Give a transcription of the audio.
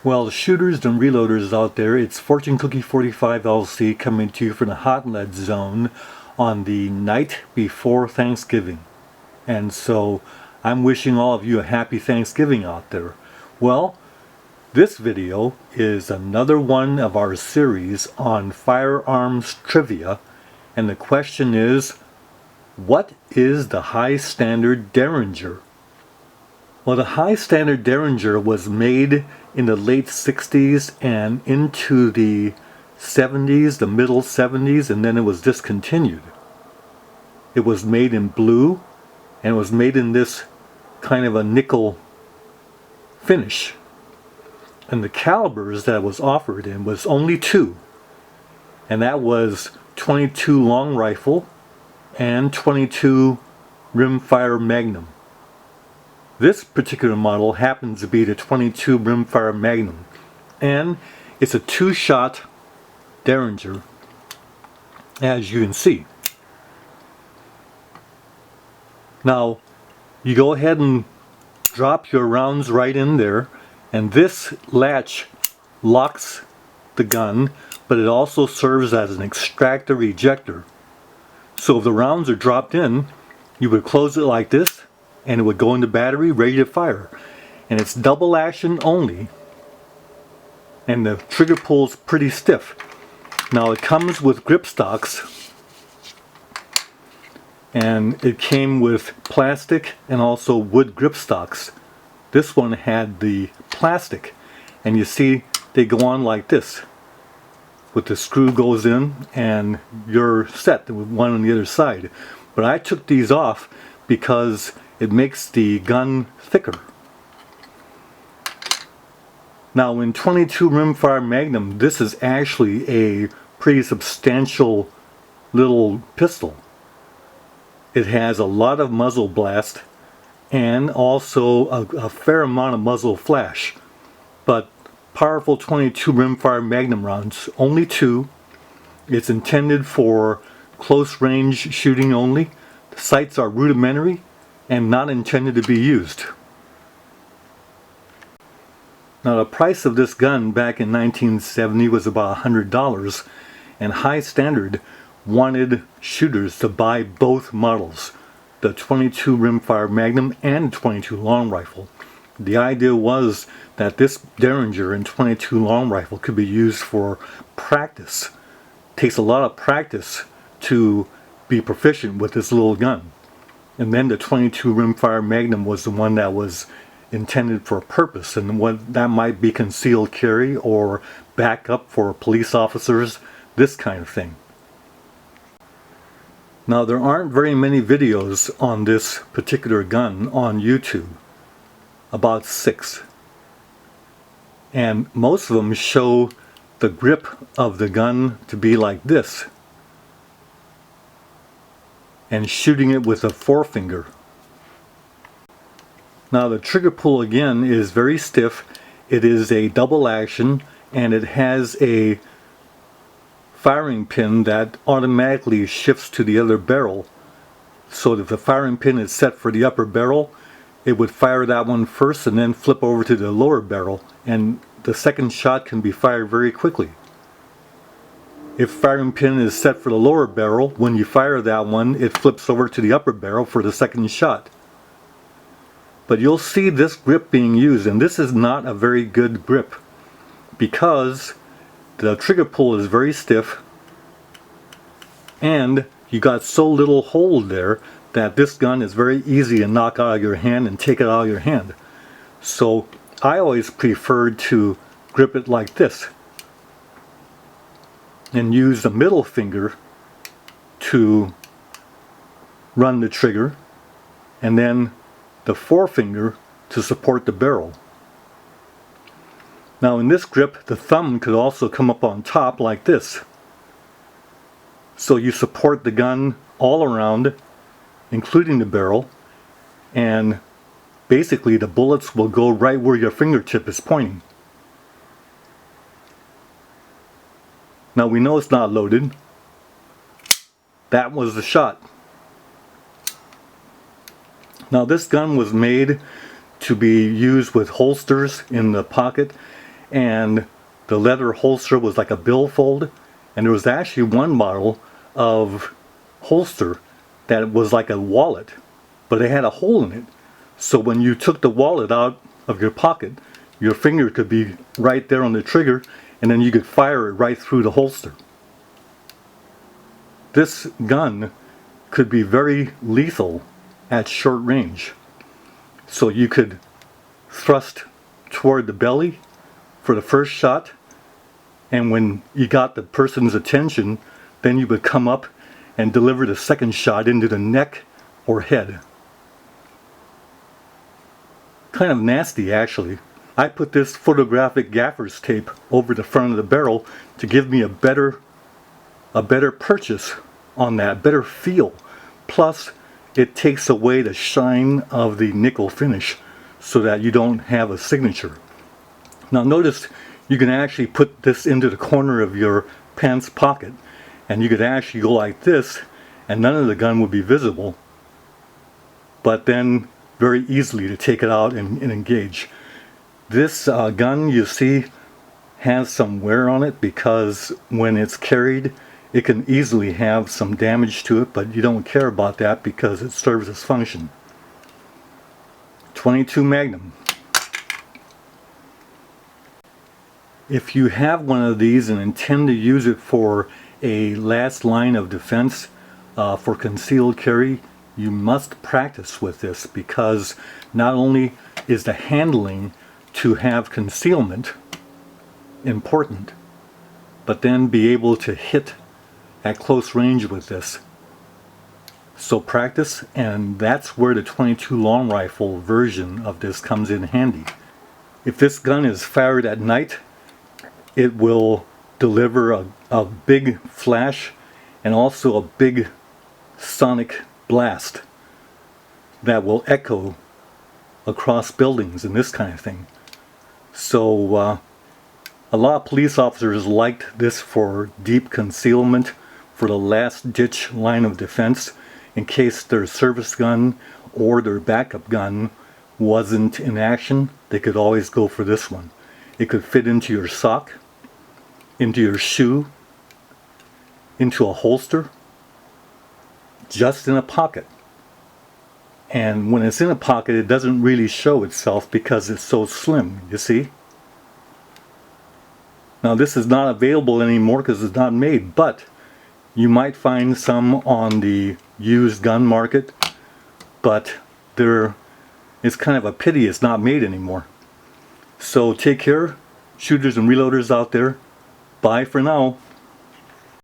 Well, shooters and reloaders out there, it's Fortune Cookie 45 LC coming to you from the Hot Lead Zone on the night before Thanksgiving. And so I'm wishing all of you a happy Thanksgiving out there. Well, this video is another one of our series on firearms trivia, and the question is, what is the High Standard Derringer? Well, the High Standard Derringer was made in the late 60s and into the 70s, the middle 70s, and then it was discontinued. It was made in blue, and it was made in this kind of a nickel finish. And the calibers that it was offered in was only two, and that was .22 long rifle and .22 rimfire Magnum. This particular model happens to be the .22 rimfire Magnum, and it's a two-shot Derringer, as you can see. Now, you go ahead and drop your rounds right in there, and this latch locks the gun, but it also serves as an extractor ejector. So if the rounds are dropped in, you would close it like this, and it would go into battery ready to fire. And it's double action only, and the trigger pull is pretty stiff. Now it comes with grip stocks, and it came with plastic and also wood grip stocks. This one had the plastic, and you see they go on like this, with the screw goes in and you're set with one on the other side. But I took these off because it makes the gun thicker. Now in .22 rimfire Magnum, this is actually a pretty substantial little pistol. It has a lot of muzzle blast and also a fair amount of muzzle flash. But powerful .22 rimfire Magnum rounds, only two. It's intended for close range shooting only. The sights are rudimentary and not intended to be used. Now the price of this gun back in 1970 was about $100, and High Standard wanted shooters to buy both models, the .22 rimfire Magnum and .22 long rifle. The idea was that this Derringer and .22 long rifle could be used for practice. It takes a lot of practice to be proficient with this little gun. And then the .22 rimfire Magnum was the one that was intended for a purpose, and what that might be concealed carry or backup for police officers, this kind of thing. Now there aren't very many videos on this particular gun on YouTube, about 6. And most of them show the grip of the gun to be like this, and shooting it with a forefinger. Now the trigger pull again is very stiff. It is a double action, and it has a firing pin that automatically shifts to the other barrel. So if the firing pin is set for the upper barrel, it would fire that one first and then flip over to the lower barrel, and the second shot can be fired very quickly. If firing pin is set for the lower barrel, when you fire that one, it flips over to the upper barrel for the second shot. But you'll see this grip being used, and this is not a very good grip because the trigger pull is very stiff, and you got so little hold there that this gun is very easy to knock out of your hand and take it out of your hand. So I always preferred to grip it like this and use the middle finger to run the trigger, and then the forefinger to support the barrel. Now in this grip, the thumb could also come up on top like this. So you support the gun all around, including the barrel, and basically the bullets will go right where your fingertip is pointing. Now we know it's not loaded. That was the shot. Now this gun was made to be used with holsters in the pocket, and the leather holster was like a billfold, and there was actually one model of holster that was like a wallet, but it had a hole in it. So when you took the wallet out of your pocket, your finger could be right there on the trigger, and then you could fire it right through the holster. This gun could be very lethal at short range. So you could thrust toward the belly for the first shot, and when you got the person's attention, then you would come up and deliver the second shot into the neck or head. Kind of nasty, actually. I put this photographic gaffer's tape over the front of the barrel to give me a better purchase on that, better feel. Plus, it takes away the shine of the nickel finish so that you don't have a signature. Now notice you can actually put this into the corner of your pants pocket, and you could actually go like this and none of the gun would be visible, but then very easily to take it out and engage. This gun, you see, has some wear on it because when it's carried it can easily have some damage to it, but you don't care about that because it serves its function. 22 Magnum. If you have one of these and intend to use it for a last line of defense for concealed carry, you must practice with this, because not only is the handling to have concealment important, but then be able to hit at close range with this. So practice, and that's where the 22 long rifle version of this comes in handy. If this gun is fired at night, it will deliver a big flash and also a big sonic blast that will echo across buildings and this kind of thing. So a lot of police officers liked this for deep concealment, for the last ditch line of defense, in case their service gun or their backup gun wasn't in action. They could always go for this one. It could fit into your sock, into your shoe, into a holster, just in a pocket. And when it's in a pocket, it doesn't really show itself because it's so slim, you see? Now this is not available anymore because it's not made, but you might find some on the used gun market, but it's kind of a pity it's not made anymore. So take care, shooters and reloaders out there. Bye for now.